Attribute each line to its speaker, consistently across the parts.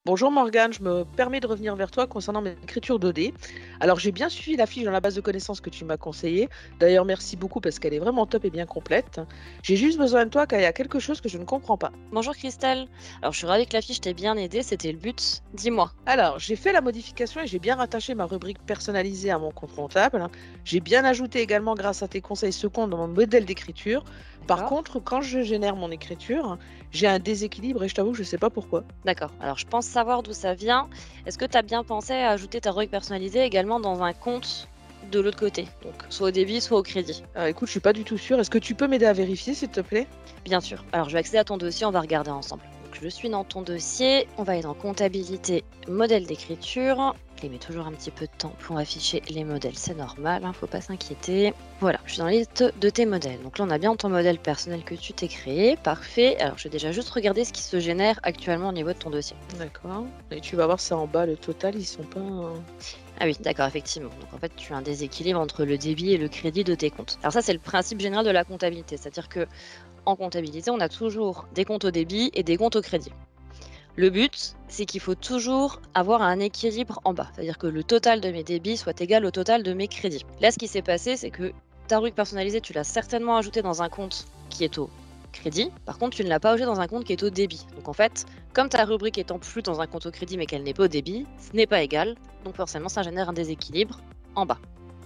Speaker 1: Bonjour Morgane, je me permets de revenir vers toi concernant mes écritures 2D. Alors j'ai bien suivi la fiche dans la base de connaissances que tu m'as conseillée. D'ailleurs merci beaucoup parce qu'elle est vraiment top et bien complète. J'ai juste besoin de toi car il y a quelque chose que je ne comprends pas.
Speaker 2: Bonjour Christelle. Alors je suis ravie que la fiche t'ait bien aidé, c'était le but. Dis-moi.
Speaker 1: Alors j'ai fait la modification et j'ai bien rattaché ma rubrique personnalisée à mon compte comptable. J'ai bien ajouté également grâce à tes conseils ce compte dans mon modèle d'écriture. Par
Speaker 2: D'accord.
Speaker 1: contre, quand je génère mon écriture, j'ai un déséquilibre et je t'avoue que je ne sais pas pourquoi.
Speaker 2: D'accord. Alors je pense savoir d'où ça vient. Est-ce que tu as bien pensé à ajouter ta rubrique personnalisée également dans un compte de l'autre côté? Donc soit au débit, soit au crédit.
Speaker 1: Écoute, je suis pas du tout sûre. Est-ce que tu peux m'aider à vérifier s'il te plaît?
Speaker 2: Bien sûr. Alors je vais accéder à ton dossier, on va regarder ensemble. Donc je suis dans ton dossier, on va aller dans comptabilité, modèle d'écriture. Je les mets toujours un petit peu de temps pour afficher les modèles, c'est normal, faut pas s'inquiéter. Voilà, je suis dans la liste de tes modèles. Donc là on a bien ton modèle personnel que tu t'es créé, parfait. Alors je vais déjà juste regarder ce qui se génère actuellement au niveau de ton dossier.
Speaker 1: D'accord. Et tu vas voir, c'est en bas, le total, ils sont pas.
Speaker 2: Ah oui, d'accord, effectivement. Donc en fait, tu as un déséquilibre entre le débit et le crédit de tes comptes. Alors ça, c'est le principe général de la comptabilité, c'est-à-dire que en comptabilité, on a toujours des comptes au débit et des comptes au crédit. Le but, c'est qu'il faut toujours avoir un équilibre en bas, c'est-à-dire que le total de mes débits soit égal au total de mes crédits. Là, ce qui s'est passé, c'est que ta rubrique personnalisée, tu l'as certainement ajoutée dans un compte qui est au crédit. Par contre, tu ne l'as pas ajoutée dans un compte qui est au débit. Donc en fait, comme ta rubrique est en plus dans un compte au crédit mais qu'elle n'est pas au débit, ce n'est pas égal. Donc forcément, ça génère un déséquilibre en bas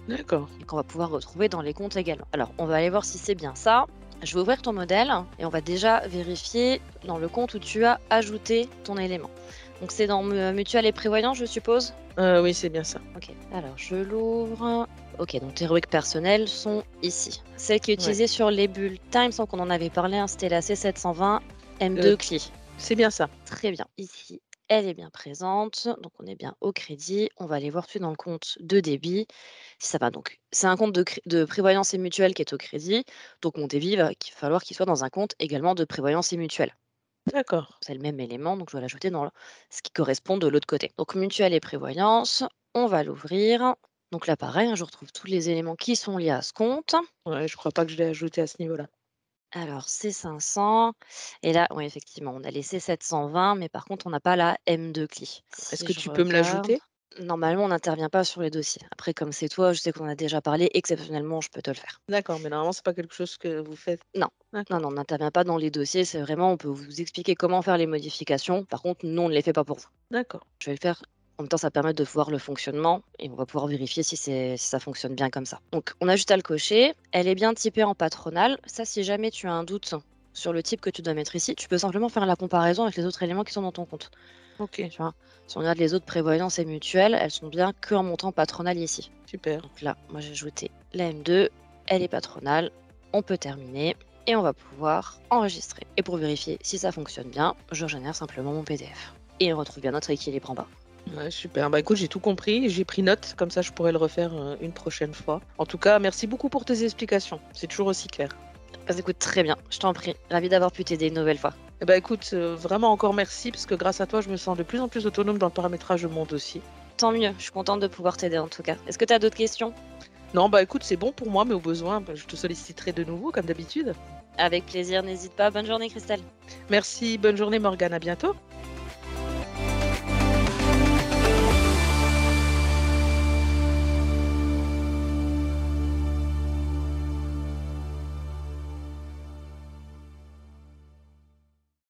Speaker 1: D'accord.
Speaker 2: et qu'on va pouvoir retrouver dans les comptes également. Alors, on va aller voir si c'est bien ça. Je vais ouvrir ton modèle et on va déjà vérifier dans le compte où tu as ajouté ton élément. Donc, c'est dans mutuelle et prévoyance, je suppose.
Speaker 1: Oui, c'est bien ça.
Speaker 2: Ok, alors je l'ouvre. Ok, donc tes rubriques personnelles sont ici. Celle qui est
Speaker 1: Ouais.
Speaker 2: utilisée sur les bulletins, il me semble qu'on en avait parlé, hein, c'était la C720
Speaker 1: Heu,
Speaker 2: M2 CLI.
Speaker 1: c'est bien ça.
Speaker 2: Très bien. Ici, elle est bien présente. Donc, on est bien au crédit. On va aller voir tout de suite dans le compte de débit si ça va. Donc, c'est un compte de prévoyance et mutuelle qui est au crédit. Donc, mon débit, va qu'il va falloir qu'il soit dans un compte également de prévoyance et mutuelle.
Speaker 1: D'accord.
Speaker 2: C'est le même élément, donc je dois l'ajouter dans ce qui correspond de l'autre côté. Donc, mutuelle et prévoyance, on va l'ouvrir. Donc là, pareil, hein, je retrouve tous les éléments qui sont liés à ce compte.
Speaker 1: Ouais, je crois pas que je l'ai ajouté à ce niveau-là.
Speaker 2: Alors, c'est 500. Et là, oui, effectivement, on a laissé 720, mais par contre, on n'a pas la M2 CLI.
Speaker 1: Est-ce
Speaker 2: Si
Speaker 1: que
Speaker 2: je
Speaker 1: tu peux me
Speaker 2: regarde,
Speaker 1: l'ajouter?
Speaker 2: normalement, on n'intervient pas sur les dossiers. Après, comme c'est toi, je sais qu'on en a déjà parlé, exceptionnellement, je peux te le faire.
Speaker 1: D'accord, mais normalement, c'est pas quelque chose que vous faites?
Speaker 2: Non, non,
Speaker 1: D'accord,
Speaker 2: non, on n'intervient pas dans les dossiers. C'est vraiment, on peut vous expliquer comment faire les modifications. Par contre, nous, on ne les fait pas pour vous.
Speaker 1: d'accord.
Speaker 2: Je vais le faire. En même temps, ça permet de voir le fonctionnement et on va pouvoir vérifier si ça fonctionne bien comme ça. Donc, on a juste à le cocher. Elle est bien typée en patronale. Ça, si jamais tu as un doute sur le type que tu dois mettre ici, tu peux simplement faire la comparaison avec les autres éléments qui sont dans ton compte.
Speaker 1: OK,
Speaker 2: Tu vois, si on regarde les autres prévoyances et mutuelles, elles sont bien que en montant patronal ici.
Speaker 1: super.
Speaker 2: Donc là, moi j'ai ajouté la M2, elle est patronale, on peut terminer et on va pouvoir enregistrer. Et pour vérifier si ça fonctionne bien, je génère simplement mon PDF. Et on retrouve bien notre équilibre en bas.
Speaker 1: Ouais, super. Bah, écoute, j'ai tout compris, j'ai pris note, comme ça je pourrais le refaire, une prochaine fois. En tout cas, merci beaucoup pour tes explications. C'est toujours aussi clair.
Speaker 2: Bah, écoute, très bien, je t'en prie. Ravi d'avoir pu t'aider une nouvelle fois.
Speaker 1: Eh bah, écoute, vraiment encore merci parce que grâce à toi, je me sens de plus en plus autonome dans le paramétrage de mon dossier.
Speaker 2: Tant mieux, je suis contente de pouvoir t'aider en tout cas. Est-ce que tu as d'autres questions?
Speaker 1: Non, bah, écoute, c'est bon pour moi, mais au besoin, bah, je te solliciterai de nouveau comme d'habitude.
Speaker 2: Avec plaisir, n'hésite pas. Bonne journée Christelle.
Speaker 1: Merci, bonne journée Morgane, à bientôt.